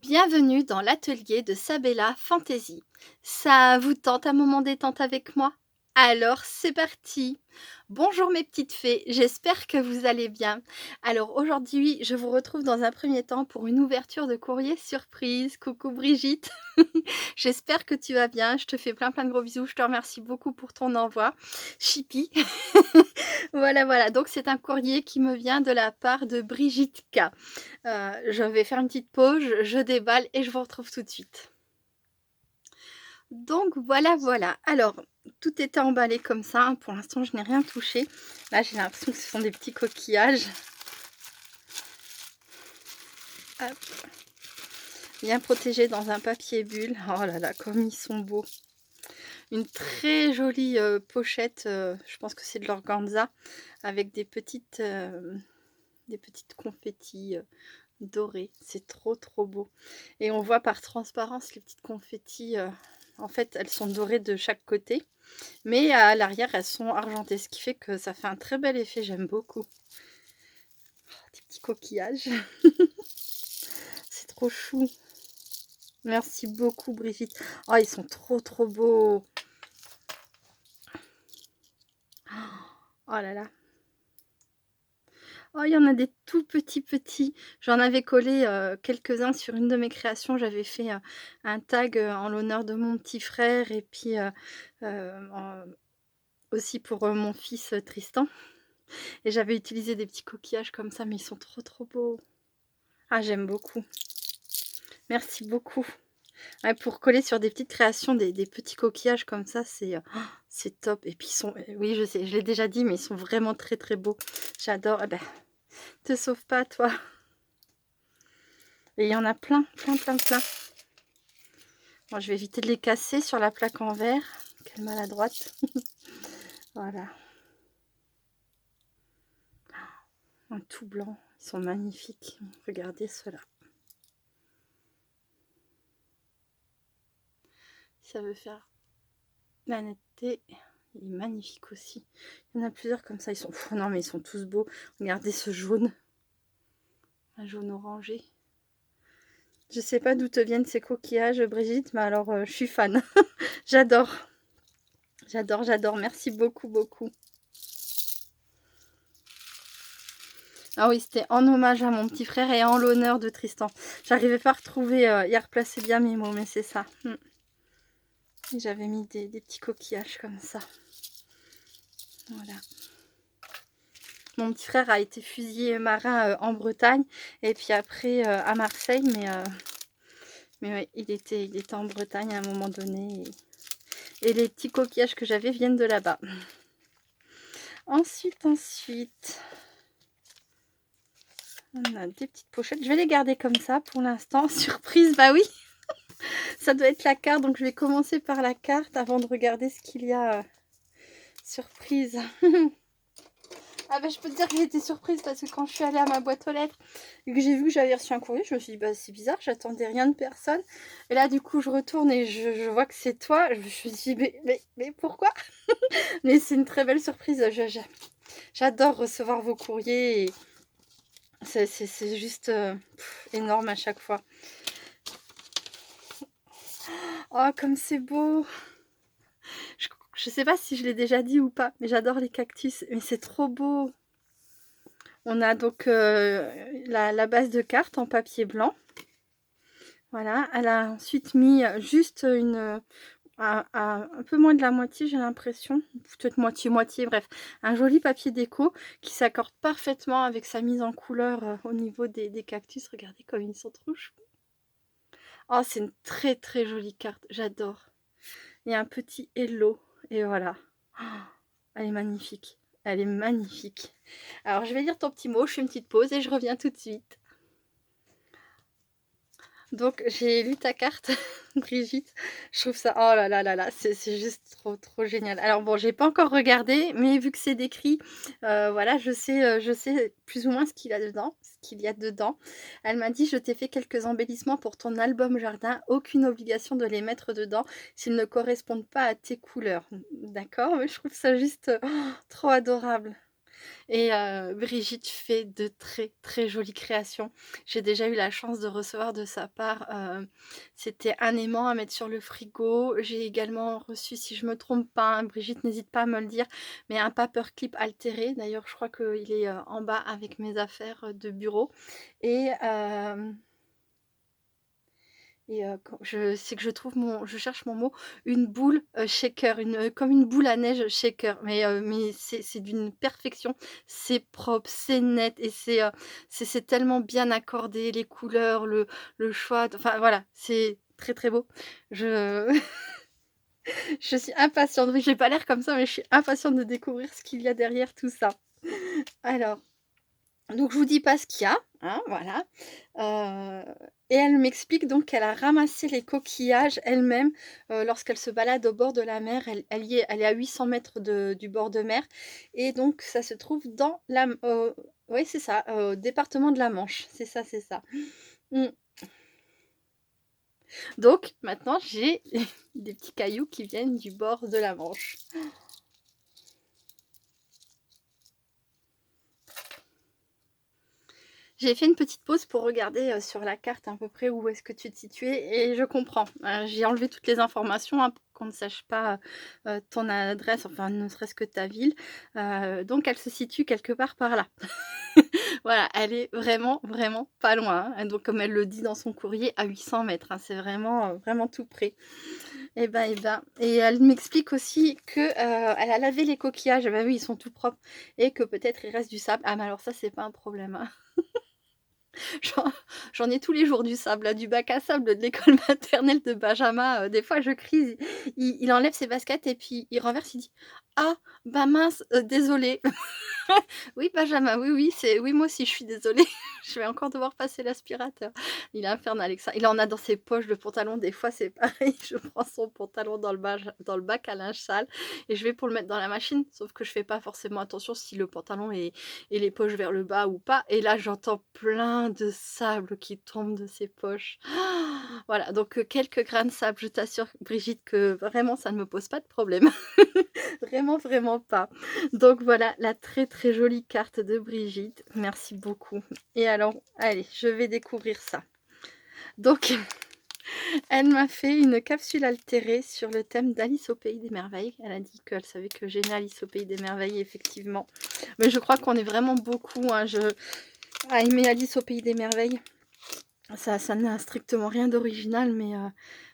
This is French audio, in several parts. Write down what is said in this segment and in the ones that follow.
Bienvenue dans l'atelier de Sabella Fantasy. Ça vous tente un moment détente avec moi? Alors c'est parti! Bonjour mes petites fées, j'espère que vous allez bien. Alors aujourd'hui, je vous retrouve dans un premier temps pour une ouverture de courrier surprise. Coucou Brigitte, j'espère que tu vas bien. Je te fais plein plein de gros bisous. Je te remercie beaucoup pour ton envoi. Chipi. Voilà, voilà. Donc c'est un courrier qui me vient de la part de Brigitte K. Je vais faire une petite pause, je déballe et je vous retrouve tout de suite. Donc voilà, voilà. Alors, tout était emballé comme ça, hein. Pour l'instant, je n'ai rien touché. Là, j'ai l'impression que ce sont des petits coquillages. Hop. Bien protégés dans un papier bulle. Oh là là, comme ils sont beaux. Une très jolie pochette, je pense que c'est de l'organza, avec des petites confettis dorées. C'est trop trop beau. Et on voit par transparence les petites confettis. En fait, elles sont dorées de chaque côté, mais à l'arrière, elles sont argentées, ce qui fait que ça fait un très bel effet. J'aime beaucoup. Oh, des petits coquillages. C'est trop chou. Merci beaucoup, Brigitte. Oh, ils sont trop trop beaux. Oh là là. Oh, il y en a des tout petits. J'en avais collé quelques-uns sur une de mes créations. J'avais fait un tag en l'honneur de mon petit frère et puis aussi pour mon fils Tristan. Et j'avais utilisé des petits coquillages comme ça, mais ils sont trop trop beaux. Ah, j'aime beaucoup. Merci beaucoup. Ouais, pour coller sur des petites créations, des petits coquillages comme ça, c'est top. Et puis ils sont, oui, je sais, je l'ai déjà dit, mais ils sont vraiment très très beaux. J'adore. Eh ben, te sauve pas, toi. Et il y en a plein. Bon, je vais éviter de les casser sur la plaque en verre. Quelle maladroite. Voilà. Un tout blanc. Ils sont magnifiques. Regardez ceux-là. Ça veut faire la netteté. Il est magnifique aussi. Il y en a plusieurs comme ça. Ils sont... non, mais ils sont tous beaux. Regardez ce jaune. Un jaune orangé. Je sais pas d'où te viennent ces coquillages, Brigitte, mais alors je suis fan. J'adore. J'adore. Merci beaucoup. Ah oui, c'était en hommage à mon petit frère et en l'honneur de Tristan. J'arrivais pas à retrouver, il replaçait bien mes mots, mais c'est ça. J'avais mis des petits coquillages comme ça. Voilà. Mon petit frère a été fusilier marin en Bretagne et puis après à Marseille, mais ouais, il était en Bretagne à un moment donné. Et les petits coquillages que j'avais viennent de là-bas. Ensuite, on a des petites pochettes. Je vais les garder comme ça pour l'instant. Surprise, bah oui. Ça doit être la carte, donc je vais commencer par la carte avant de regarder ce qu'il y a. Surprise. Ah bah je peux te dire que j'ai été surprise parce que quand je suis allée à ma boîte aux lettres et que j'ai vu que j'avais reçu un courrier, je me suis dit bah c'est bizarre, j'attendais rien de personne. Et là du coup je retourne et je vois que c'est toi. Je me suis dit mais pourquoi? Mais c'est une très belle surprise. J'adore recevoir vos courriers et c'est juste énorme à chaque fois. Oh comme c'est beau. Je sais pas si je l'ai déjà dit ou pas, mais j'adore les cactus. Mais c'est trop beau. On a donc la base de carte en papier blanc. Voilà, elle a ensuite mis juste un peu moins de la moitié, j'ai l'impression, peut-être moitié, bref, un joli papier déco qui s'accorde parfaitement avec sa mise en couleur au niveau des cactus. Regardez comme ils sont trop choux. Oh, c'est une très jolie carte, j'adore. Il y a un petit hello et voilà. Oh, elle est magnifique. Elle est magnifique. Alors, je vais lire ton petit mot, je fais une petite pause et je reviens tout de suite. Donc, j'ai lu ta carte, Brigitte. Je trouve ça, oh là, c'est juste trop génial. Alors bon, j'ai pas encore regardé, mais vu que c'est décrit, voilà, je sais plus ou moins ce qu'il y a dedans. Elle m'a dit: «Je t'ai fait quelques embellissements pour ton album jardin. Aucune obligation de les mettre dedans s'ils ne correspondent pas à tes couleurs». D'accord, mais je trouve ça juste trop adorable. Et Brigitte fait de très, très jolies créations. J'ai déjà eu la chance de recevoir de sa part, c'était un aimant à mettre sur le frigo. J'ai également reçu, si je me trompe pas, hein, Brigitte n'hésite pas à me le dire, mais un paperclip altéré. D'ailleurs, je crois qu'il est, en bas avec mes affaires, de bureau et quand c'est que je trouve je cherche mon mot, une boule, shaker, comme une boule à neige shaker, mais c'est d'une perfection. C'est propre, c'est net et c'est tellement bien accordé, les couleurs, le choix, enfin voilà, c'est très, très beau. Je je suis impatiente, oui, j'ai pas l'air comme ça, mais je suis impatiente de découvrir ce qu'il y a derrière tout ça. Alors donc je vous dis pas ce qu'il y a, hein, voilà. Et elle m'explique donc qu'elle a ramassé les coquillages elle-même, lorsqu'elle se balade au bord de la mer. Elle est à 800 mètres du bord de mer et donc ça se trouve dans la m oui c'est ça, au département de la Manche. C'est ça, c'est ça. Mmh. Donc maintenant j'ai des petits cailloux qui viennent du bord de la Manche. J'ai fait une petite pause pour regarder, sur la carte à peu près où est-ce que tu te situais et je comprends. J'ai enlevé toutes les informations, hein, pour qu'on ne sache pas, ton adresse, enfin ne serait-ce que ta ville. Donc elle se situe quelque part par là. Voilà, elle est vraiment, vraiment pas loin, hein. Donc comme elle le dit dans son courrier, à 800 mètres, hein, c'est vraiment, vraiment tout près. Et elle m'explique aussi que, elle a lavé les coquillages. Bah oui, ils sont tout propres et que peut-être il reste du sable. Ah mais alors ça, c'est pas un problème, hein. J'en j'en ai tous les jours du sable, là, du bac à sable de l'école maternelle de Benjamin, des fois je crie, il enlève ses baskets et puis il renverse, il dit: «Ah, bah mince, désolé». Oui, Benjamin, oui, oui, oui, moi aussi, je suis désolée. Je vais encore devoir passer l'aspirateur. Il est infernal avec ça. Il en a dans ses poches de pantalon. Des fois, c'est pareil. Je prends son pantalon dans le bac à linge sale et je vais pour le mettre dans la machine. Sauf que je fais pas forcément attention si le pantalon est les poches vers le bas ou pas. Et là, j'entends plein de sable qui tombe de ses poches. Voilà, donc quelques grains de sable. Je t'assure, Brigitte, que vraiment, ça ne me pose pas de problème. Vraiment, vraiment pas. Donc voilà, la très, très jolie carte de Brigitte. Merci beaucoup. Et alors, allez, je vais découvrir ça. Donc, elle m'a fait une capsule altérée sur le thème d'Alice au pays des merveilles. Elle a dit qu'elle savait que j'aimais Alice au pays des merveilles, effectivement. Mais je crois qu'on est vraiment beaucoup, hein, à aimer Alice au pays des merveilles. Ça n'a strictement rien d'original,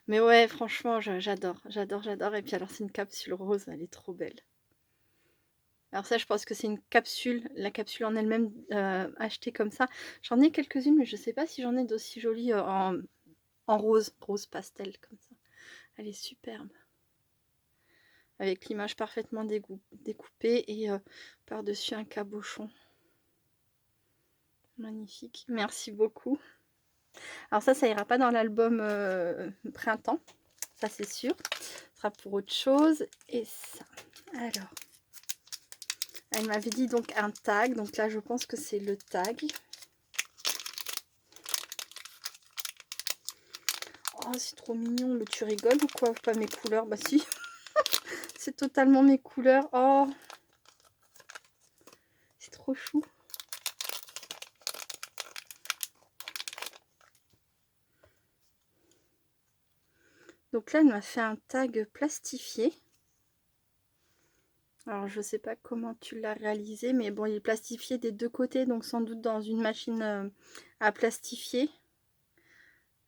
mais ouais, franchement, j'adore, j'adore, j'adore. Et puis alors, c'est une capsule rose, elle est trop belle. Alors ça, je pense que c'est une capsule, la capsule en elle-même, achetée comme ça. J'en ai quelques-unes, mais je sais pas si j'en ai d'aussi jolies, en rose, rose pastel comme ça. Elle est superbe. Avec l'image parfaitement découpée et par-dessus un cabochon. Magnifique. Merci beaucoup. Alors ça ira pas dans l'album, printemps, ça c'est sûr. Ce sera pour autre chose. Et ça, alors, elle m'avait dit donc un tag, donc là je pense que c'est le tag. Oh, c'est trop mignon, mais tu rigoles ou quoi? Pas mes couleurs? Bah si, c'est totalement mes couleurs. Oh, c'est trop chou. Donc là, elle m'a fait un tag plastifié. Alors, je sais pas comment tu l'as réalisé, mais bon, il est plastifié des deux côtés, donc sans doute dans une machine à plastifier.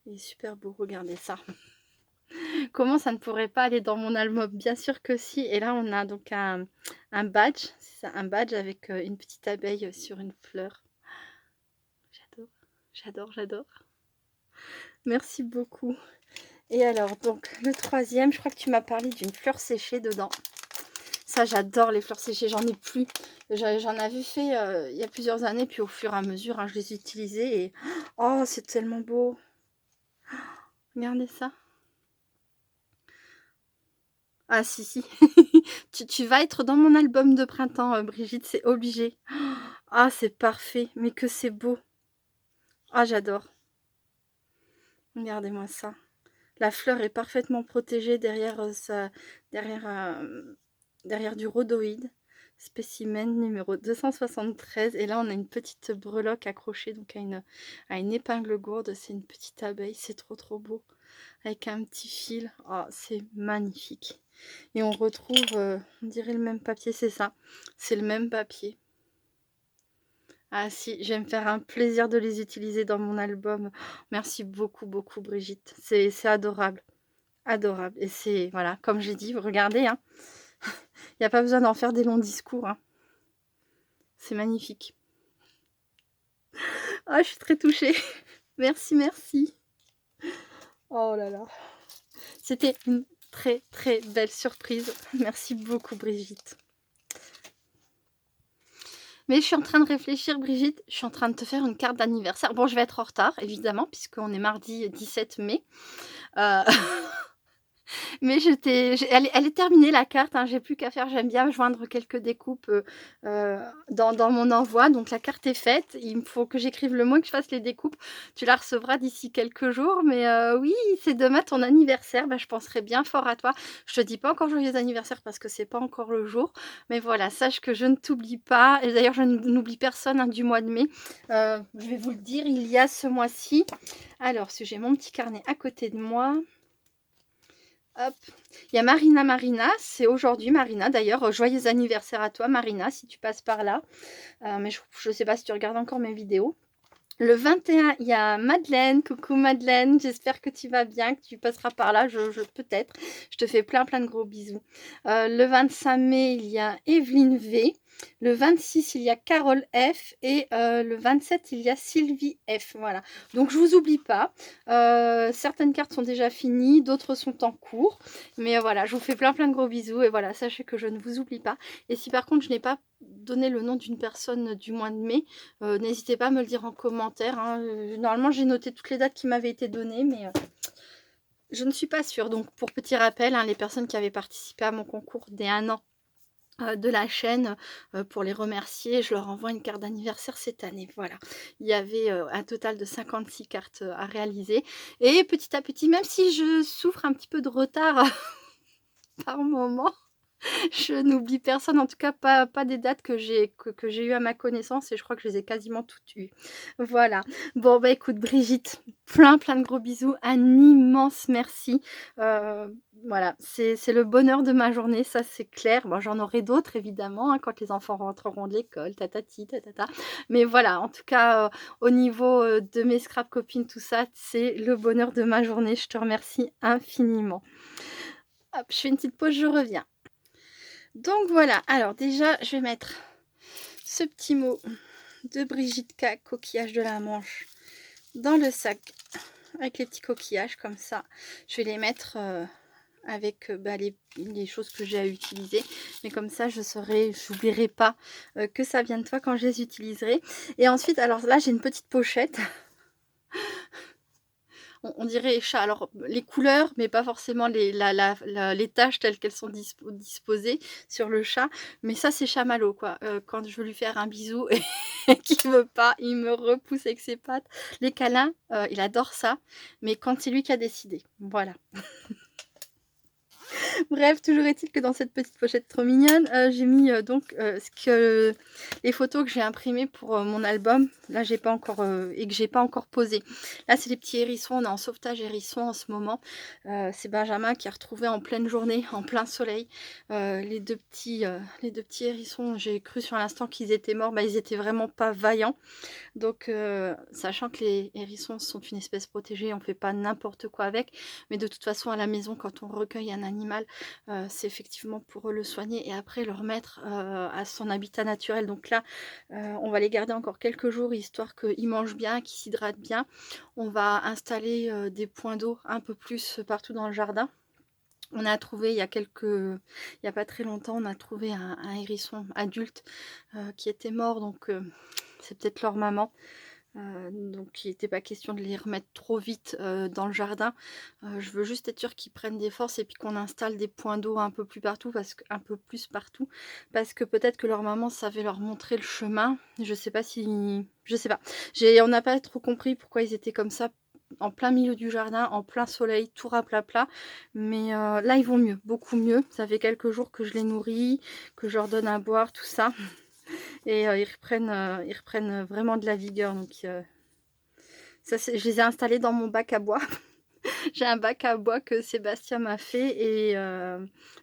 Il est super beau, regardez ça. Comment ça ne pourrait pas aller dans mon album? Bien sûr que si. Et là, on a donc un badge. C'est ça, un badge avec une petite abeille sur une fleur. J'adore, j'adore, j'adore. Merci beaucoup. Et alors, donc, le troisième, je crois que tu m'as parlé d'une fleur séchée dedans. Ça, j'adore les fleurs séchées, j'en ai plus. J'en avais fait il y a plusieurs années, puis au fur et à mesure, hein, je les utilisais et oh, c'est tellement beau. Regardez ça. Ah si, si. Tu vas être dans mon album de printemps, Brigitte, c'est obligé. Ah, c'est parfait, mais que c'est beau. Ah, j'adore. Regardez-moi ça. La fleur est parfaitement protégée derrière, derrière, derrière du rhodoïde. spécimen numéro 273. Et là, on a une petite breloque accrochée donc à une épingle gourde. C'est une petite abeille, c'est trop beau. Avec un petit fil, oh, c'est magnifique. Et on retrouve, on dirait le même papier, c'est ça. C'est le même papier. Ah si, je vais me faire un plaisir de les utiliser dans mon album. Merci beaucoup Brigitte. C'est adorable. Adorable. Et c'est, voilà, comme j'ai dit, regardez, hein. Il n'y a pas besoin d'en faire des longs discours, hein. C'est magnifique. Ah, je suis très touchée. Merci. Oh là là. C'était une très belle surprise. Merci beaucoup Brigitte. Mais je suis en train de réfléchir, Brigitte. Je suis en train de te faire une carte d'anniversaire. Bon, je vais être en retard, évidemment, puisqu'on est mardi 17 mai. Mais elle est terminée la carte, hein, j'ai plus qu'à faire. J'aime bien joindre quelques découpes dans mon envoi. Donc la carte est faite. Il me faut que j'écrive le mot et que je fasse les découpes. Tu la recevras d'ici quelques jours. Mais oui, c'est demain ton anniversaire. Je penserai bien fort à toi. Je te dis pas encore joyeux anniversaire parce que c'est pas encore le jour. Mais voilà, sache que je ne t'oublie pas. Et d'ailleurs, je n'oublie personne, hein, du mois de mai. Je vais vous le dire, il y a ce mois-ci. Alors, si j'ai mon petit carnet à côté de moi. Hop, il y a Marina, c'est aujourd'hui Marina. D'ailleurs, joyeux anniversaire à toi Marina, si tu passes par là. Mais je ne sais pas si tu regardes encore mes vidéos. Le 21, il y a Madeleine. Coucou Madeleine, j'espère que tu vas bien, que tu passeras par là, peut-être. Je te fais plein de gros bisous. Le 25 mai, il y a Evelyne V. Le 26, il y a Carole F. Et le 27, il y a Sylvie F. Voilà. Donc, je vous oublie pas. Certaines cartes sont déjà finies, d'autres sont en cours. Mais voilà, je vous fais plein de gros bisous. Et voilà, sachez que je ne vous oublie pas. Et si par contre, je n'ai pas donné le nom d'une personne du mois de mai, n'hésitez pas à me le dire en commentaire, hein. Normalement, j'ai noté toutes les dates qui m'avaient été données, mais je ne suis pas sûre. Donc, pour petit rappel, hein, les personnes qui avaient participé à mon concours dès 1 an de la chaîne, pour les remercier, je leur envoie une carte d'anniversaire cette année. Voilà, il y avait un total de 56 cartes à réaliser. Et petit à petit, même si je souffre un petit peu de retard par moment, je n'oublie personne, en tout cas pas des dates que j'ai eues à ma connaissance, et je crois que je les ai quasiment toutes eues. Voilà. Bon, écoute Brigitte, plein de gros bisous, un immense merci. Voilà, c'est le bonheur de ma journée, ça c'est clair. Bon, j'en aurai d'autres évidemment, hein, quand les enfants rentreront de l'école, tatati, tatata. Mais voilà, en tout cas, au niveau de mes scrap copines, tout ça, c'est le bonheur de ma journée. Je te remercie infiniment. Hop, je fais une petite pause, je reviens. Donc voilà, alors déjà je vais mettre ce petit mot de Brigitte K, coquillage de la Manche, dans le sac avec les petits coquillages comme ça. Je vais les mettre avec les choses que j'ai à utiliser, mais comme ça j'oublierai pas que ça vient de toi quand je les utiliserai. Et ensuite, alors là j'ai une petite pochette. On dirait chat. Alors, les couleurs, mais pas forcément les taches telles qu'elles sont disposées sur le chat. Mais ça, c'est chamallow, quoi. Quand je veux lui faire un bisou et qu'il veut pas, il me repousse avec ses pattes. Les câlins, il adore ça. Mais quand c'est lui qui a décidé. Voilà. Bref, toujours est-il que dans cette petite pochette trop mignonne, j'ai mis les photos que j'ai imprimées pour mon album. Là, j'ai pas encore et que j'ai pas encore posé. Là, c'est les petits hérissons. On est en sauvetage hérisson en ce moment. C'est Benjamin qui a retrouvé en pleine journée, en plein soleil, les deux petits hérissons. J'ai cru sur l'instant qu'ils étaient morts. Ils étaient vraiment pas vaillants. Donc, sachant que les hérissons sont une espèce protégée, on ne fait pas n'importe quoi avec. Mais de toute façon, à la maison, quand on recueille un animal, c'est effectivement pour le soigner et après le remettre à son habitat naturel. Donc là, on va les garder encore quelques jours, histoire qu'ils mangent bien, qu'ils s'hydratent bien. On va installer des points d'eau un peu plus partout dans le jardin. On a trouvé il y a pas très longtemps, on a trouvé un hérisson adulte qui était mort, donc c'est peut-être leur maman. Donc il n'était pas question de les remettre trop vite dans le jardin. Je veux juste être sûre qu'ils prennent des forces et puis qu'on installe des points d'eau un peu plus partout, parce que peut-être que leur maman savait leur montrer le chemin. Je sais pas. On n'a pas trop compris pourquoi ils étaient comme ça. en plein milieu du jardin, en plein soleil, tout raplat. Mais là, ils vont mieux, beaucoup mieux. Ça fait quelques jours que je les nourris, que je leur donne à boire, tout ça. Et ils reprennent vraiment de la vigueur. Donc, ça, je les ai installés dans mon bac à bois. J'ai un bac à bois que Sébastien m'a fait. Et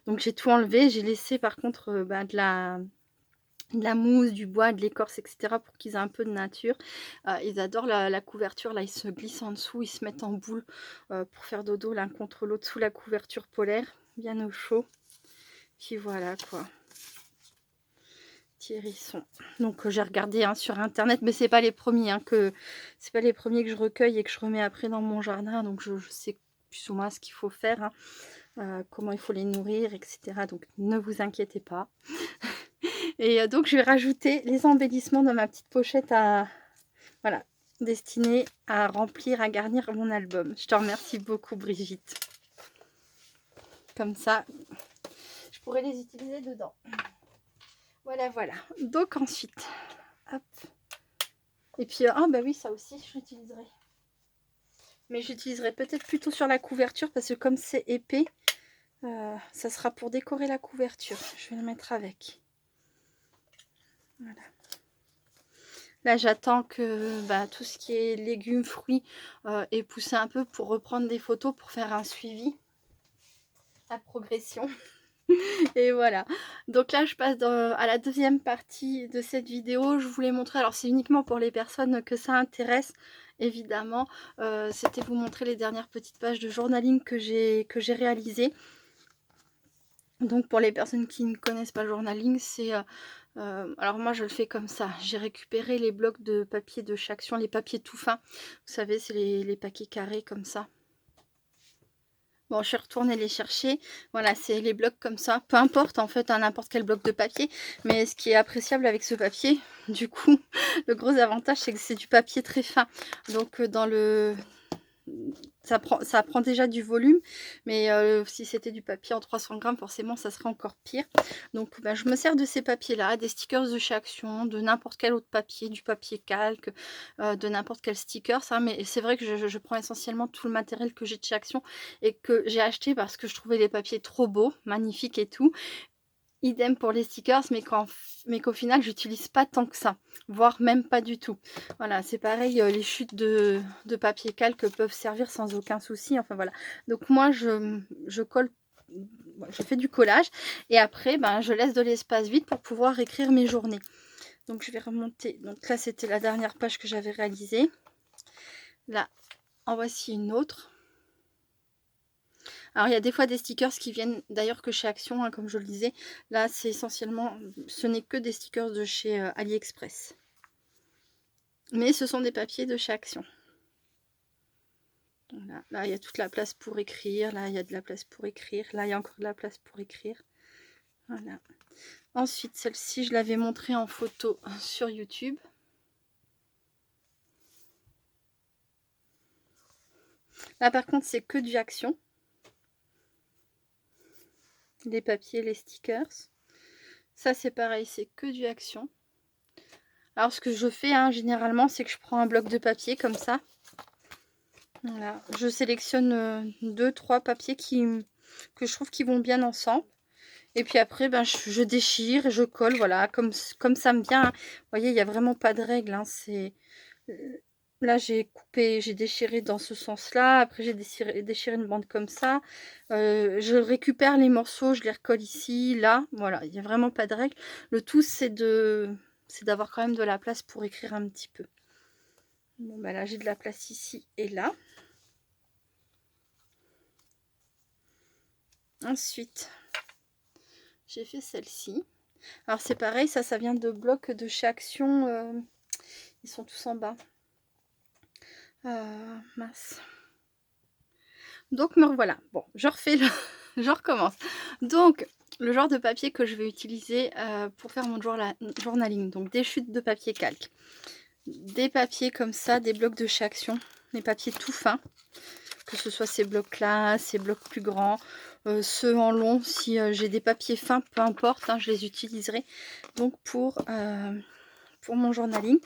donc, j'ai tout enlevé. J'ai laissé par contre de la mousse, du bois, de l'écorce, etc. pour qu'ils aient un peu de nature. Ils adorent la couverture. Là, ils se glissent en dessous. Ils se mettent en boule pour faire dodo l'un contre l'autre sous la couverture polaire. Bien au chaud. Puis voilà quoi. Hérisson. Donc j'ai regardé sur internet, mais c'est pas les premiers que je recueille et que je remets après dans mon jardin. Donc je sais plus ou moins ce qu'il faut faire, comment il faut les nourrir, etc. Donc ne vous inquiétez pas. Et donc je vais rajouter les embellissements dans ma petite pochette voilà, destinée à remplir, à garnir mon album. Je te remercie beaucoup Brigitte. Comme ça, je pourrais les utiliser dedans. Voilà, voilà. Donc ensuite, hop. Et puis, bah oui, ça aussi, j'utiliserai. Mais j'utiliserai peut-être plutôt sur la couverture parce que comme c'est épais, ça sera pour décorer la couverture. Je vais le mettre avec. Voilà. Là, j'attends que tout ce qui est légumes, fruits ait poussé un peu pour reprendre des photos, pour faire un suivi à progression. Et voilà, donc là je passe à la deuxième partie de cette vidéo. Je voulais montrer, alors c'est uniquement pour les personnes que ça intéresse évidemment, c'était vous montrer les dernières petites pages de journaling que j'ai réalisées. Donc pour les personnes qui ne connaissent pas le journaling, c'est alors moi je le fais comme ça, j'ai récupéré les blocs de papier de chez Action, les papiers tout fins, vous savez c'est les paquets carrés comme ça. Bon, je suis retournée les chercher. Voilà, c'est les blocs comme ça. Peu importe, en fait, n'importe quel bloc de papier. Mais ce qui est appréciable avec ce papier, du coup, le gros avantage, c'est que c'est du papier très fin. Donc, ça prend déjà du volume, mais si c'était du papier en 300 grammes, forcément ça serait encore pire. Donc je me sers de ces papiers là, des stickers de chez Action, de n'importe quel autre papier, du papier calque, de n'importe quel sticker, ça. Mais c'est vrai que je prends essentiellement tout le matériel que j'ai de chez Action et que j'ai acheté parce que je trouvais les papiers trop beaux, magnifiques et tout. Idem pour les stickers, mais qu'au final, j'utilise pas tant que ça, voire même pas du tout. Voilà, c'est pareil, les chutes de papier calque peuvent servir sans aucun souci. Enfin voilà. Donc moi, je colle, je fais du collage et après, je laisse de l'espace vide pour pouvoir écrire mes journées. Donc je vais remonter. Donc là, c'était la dernière page que j'avais réalisée. Là, en voici une autre. Alors il y a des fois des stickers qui viennent d'ailleurs que chez Action, comme je le disais. Là c'est essentiellement, ce n'est que des stickers de chez AliExpress. Mais ce sont des papiers de chez Action. Voilà. Là il y a toute la place pour écrire, là il y a de la place pour écrire, là il y a encore de la place pour écrire. Voilà. Ensuite celle-ci je l'avais montrée en photo sur YouTube. Là par contre c'est que du Action. Les papiers, les stickers. Ça c'est pareil, c'est que du Action. Alors ce que je fais généralement, c'est que je prends un bloc de papier comme ça. Voilà, je sélectionne 2-3 papiers que je trouve qui vont bien ensemble. Et puis après, je déchire et je colle, voilà, comme ça me vient. Vous voyez, il n'y a vraiment pas de règle. Là, j'ai coupé, j'ai déchiré dans ce sens-là. Après, j'ai déchiré une bande comme ça. Je récupère les morceaux, je les recolle ici, là. Voilà, il n'y a vraiment pas de règle. Le tout, c'est d'avoir quand même de la place pour écrire un petit peu. Bon, là, j'ai de la place ici et là. Ensuite, j'ai fait celle-ci. Alors, c'est pareil, ça vient de blocs de chez Action. Ils sont tous en bas. Mince. Donc, me revoilà. Bon, je refais je recommence. Donc, le genre de papier que je vais utiliser pour faire mon journaling. Donc, des chutes de papier calque. Des papiers comme ça, des blocs de chez Action. Des papiers tout fins. Que ce soit ces blocs-là, ces blocs plus grands, ceux en long. Si j'ai des papiers fins, peu importe, je les utiliserai. Donc, pour mon journaling,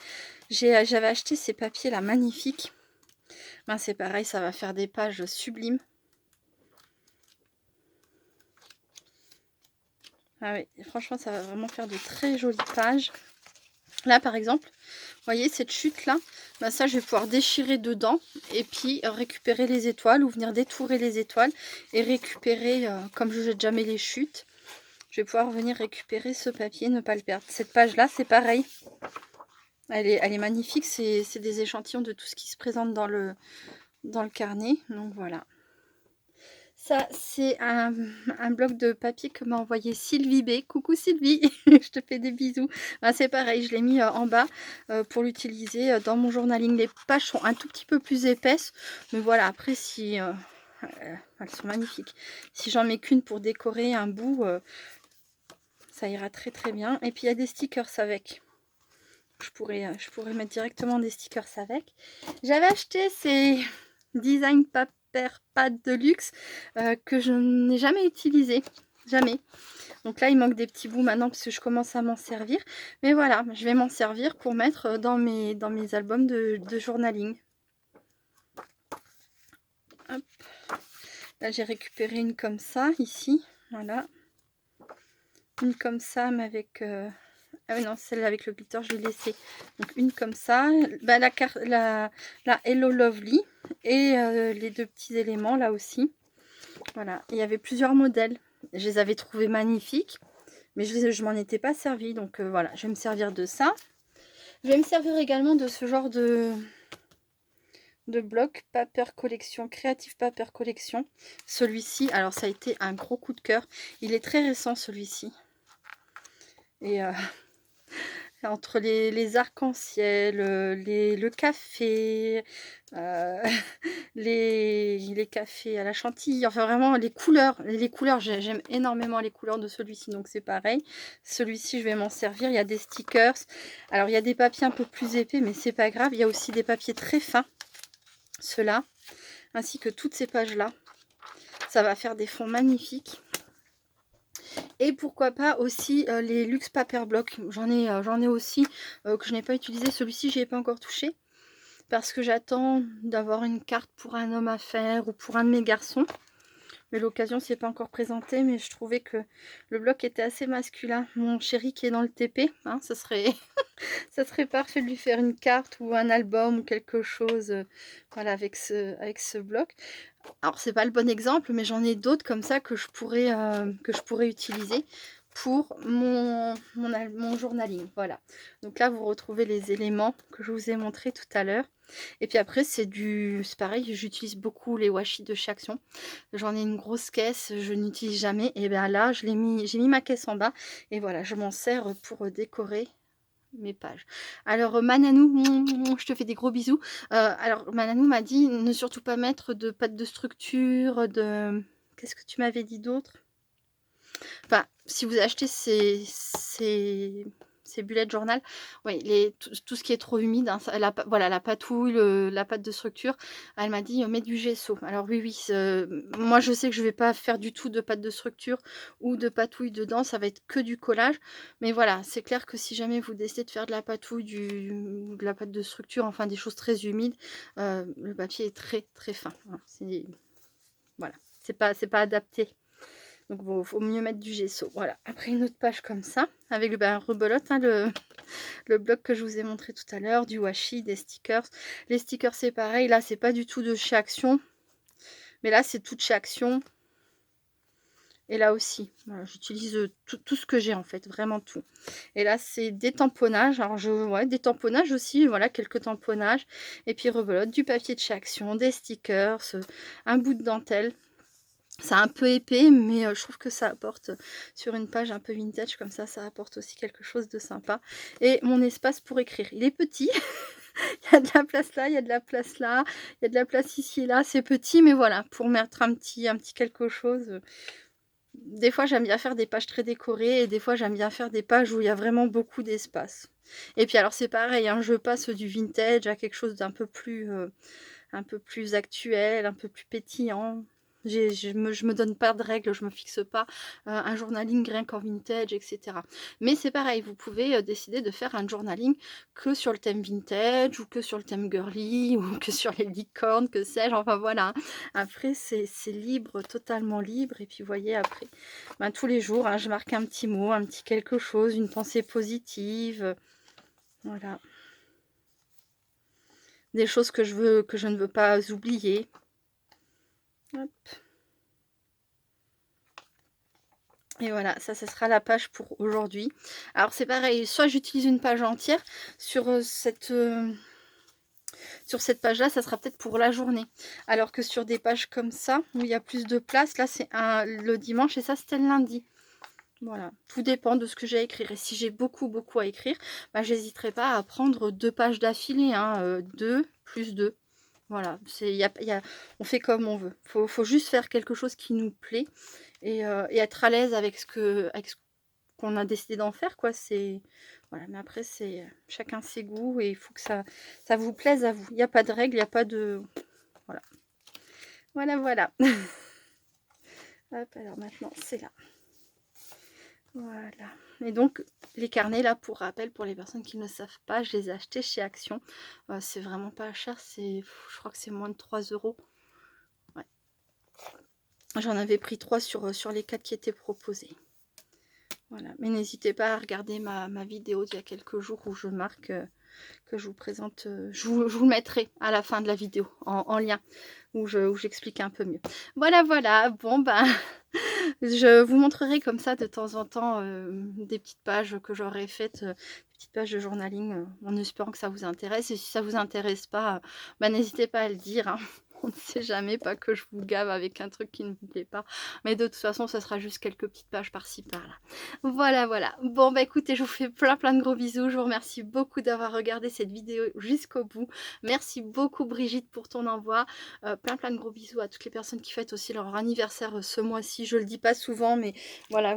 j'avais acheté ces papiers-là magnifiques. Ben, c'est pareil, ça va faire des pages sublimes. Ah oui, franchement, ça va vraiment faire de très jolies pages. Là, par exemple, vous voyez cette chute-là, ben ça, je vais pouvoir déchirer dedans et puis récupérer les étoiles ou venir détourer les étoiles et récupérer, comme je jette jamais les chutes, je vais pouvoir venir récupérer ce papier, ne pas le perdre. Cette page-là, c'est pareil. Elle est magnifique, c'est des échantillons de tout ce qui se présente dans le carnet. Donc voilà. Ça, c'est un bloc de papier que m'a envoyé Sylvie B. Coucou Sylvie, je te fais des bisous. Ben, c'est pareil, je l'ai mis en bas pour l'utiliser dans mon journaling. Les pages sont un tout petit peu plus épaisses, mais voilà, après, si elles sont magnifiques. Si j'en mets qu'une pour décorer un bout, ça ira très très bien. Et puis il y a des stickers avec. Je pourrais mettre directement des stickers avec. J'avais acheté ces design paper pad de luxe que je n'ai jamais utilisé. Jamais. Donc là, il manque des petits bouts maintenant parce que je commence à m'en servir. Mais voilà, je vais m'en servir pour mettre dans mes albums de journaling. Hop. Là, j'ai récupéré une comme ça, ici. Voilà. Une comme ça, mais avec... Ah oui, non, celle avec le glitter, je l'ai laissée. Donc une comme ça. Bah, la Hello Lovely. Et les deux petits éléments là aussi. Voilà. Il y avait plusieurs modèles. Je les avais trouvés magnifiques. Mais je m'en étais pas servi. Donc voilà, je vais me servir de ça. Je vais me servir également de ce genre de bloc Paper Collection, Creative Paper Collection. Celui-ci, alors ça a été un gros coup de cœur. Il est très récent celui-ci. Et entre les arcs-en-ciel, le café, les cafés à la chantilly, enfin vraiment les couleurs, j'aime énormément les couleurs de celui-ci, donc c'est pareil. Celui-ci, je vais m'en servir. Il y a des stickers. Alors, il y a des papiers un peu plus épais, mais c'est pas grave. Il y a aussi des papiers très fins, ceux-là, ainsi que toutes ces pages-là. Ça va faire des fonds magnifiques. Et pourquoi pas aussi les Luxe Paper Block. J'en ai aussi que je n'ai pas utilisé. Celui-ci, je n'y ai pas encore touché. Parce que j'attends d'avoir une carte pour un homme à faire ou pour un de mes garçons. Mais l'occasion s'y est pas encore présentée. Mais je trouvais que le bloc était assez masculin. Mon chéri qui est dans le TP, hein, ça serait parfait de lui faire une carte ou un album ou quelque chose voilà, avec ce bloc. Alors c'est pas le bon exemple, mais j'en ai d'autres comme ça que je pourrais utiliser pour mon journaling. Voilà. Donc là vous retrouvez les éléments que je vous ai montré tout à l'heure. Et puis après c'est pareil, j'utilise beaucoup les washi de chez Action. J'en ai une grosse caisse, je n'utilise jamais. Et bien là j'ai mis ma caisse en bas et voilà, je m'en sers pour décorer mes pages. Alors Mananou, je te fais des gros bisous. Alors Mananou m'a dit ne surtout pas mettre de pâte de structure, de... Qu'est-ce que tu m'avais dit d'autre? Enfin, si vous achetez ces bullet journal, oui, tout ce qui est trop humide, hein, voilà, la patouille, la pâte de structure, elle m'a dit mets du gesso. Alors oui, moi je sais que je vais pas faire du tout de pâte de structure ou de patouille dedans, ça va être que du collage. Mais voilà, c'est clair que si jamais vous décidez de faire de la patouille, de la pâte de structure, enfin des choses très humides, le papier est très très fin. Hein, voilà, c'est pas adapté. Donc il faut mieux mettre du gesso. Voilà. Après une autre page comme ça, avec rebelote, hein, le bloc que je vous ai montré tout à l'heure, du washi, des stickers. Les stickers c'est pareil, là c'est pas du tout de chez Action. Mais là c'est tout de chez Action. Et là aussi, voilà, j'utilise tout ce que j'ai en fait, vraiment tout. Et là c'est des tamponnages, alors des tamponnages aussi, voilà, quelques tamponnages. Et puis rebelote, du papier de chez Action, des stickers, un bout de dentelle. C'est un peu épais, mais je trouve que ça apporte sur une page un peu vintage comme ça apporte aussi quelque chose de sympa. Et mon espace pour écrire, il est petit. Il y a de la place là, il y a de la place là, il y a de la place ici et là. C'est petit, mais voilà, pour mettre un petit quelque chose. Des fois, j'aime bien faire des pages très décorées et des fois, j'aime bien faire des pages où il y a vraiment beaucoup d'espace. Et puis alors, c'est pareil, hein, je passe du vintage à quelque chose d'un peu plus actuel, un peu plus pétillant. Je me donne pas de règles, je me fixe pas un journaling rien qu'en vintage, etc. Mais c'est pareil, vous pouvez décider de faire un journaling que sur le thème vintage ou que sur le thème girly ou que sur les licornes, que sais-je, enfin voilà. Après, c'est libre, totalement libre. Et puis, vous voyez, après, ben, tous les jours, hein, je marque un petit mot, un petit quelque chose, une pensée positive. Voilà. Des choses que je ne veux pas oublier. Hop. Et voilà, ça sera la page pour aujourd'hui. Alors c'est pareil, soit j'utilise une page entière sur cette page-là, ça sera peut-être pour la journée. Alors que sur des pages comme ça, où il y a plus de place, là c'est le dimanche et ça c'était le lundi. Voilà, tout dépend de ce que j'ai à écrire. Et si j'ai beaucoup à écrire, bah, j'hésiterai pas à prendre 2 pages d'affilée, hein, 2 plus 2. Voilà, on fait comme on veut. Faut juste faire quelque chose qui nous plaît et être à l'aise avec ce qu'on a décidé d'en faire, quoi. Voilà, mais après, c'est chacun ses goûts et il faut que ça vous plaise à vous. Il n'y a pas de règle, il n'y a pas de... Voilà. Voilà. Hop, alors maintenant, c'est là. Voilà. Et donc, les carnets, là, pour rappel, pour les personnes qui ne savent pas, je les ai achetés chez Action. C'est vraiment pas cher, je crois que c'est moins de 3 €. Ouais. J'en avais pris 3 sur les 4 qui étaient proposés. Voilà. Mais n'hésitez pas à regarder ma vidéo d'il y a quelques jours où je marque... que je vous présente, je vous le mettrai à la fin de la vidéo en lien où j'explique un peu mieux. Voilà, bon ben je vous montrerai comme ça de temps en temps des petites pages que j'aurais faites, des petites pages de journaling en espérant que ça vous intéresse. Et si ça vous intéresse pas, ben, n'hésitez pas à le dire, hein. On ne sait jamais, pas que je vous gave avec un truc qui ne vous plaît pas. Mais de toute façon, ça sera juste quelques petites pages par-ci, par-là. Voilà. Bon, bah écoutez, je vous fais plein de gros bisous. Je vous remercie beaucoup d'avoir regardé cette vidéo jusqu'au bout. Merci beaucoup Brigitte pour ton envoi. Plein de gros bisous à toutes les personnes qui fêtent aussi leur anniversaire ce mois-ci. Je le dis pas souvent, mais voilà,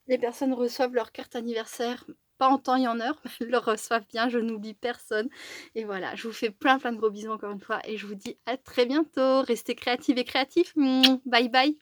les personnes reçoivent leur carte anniversaire. Pas en temps et en heure, mais elles le reçoivent bien, je n'oublie personne. Et voilà, je vous fais plein de gros bisous encore une fois et je vous dis à très bientôt. Restez créatives et créatifs. Bye bye.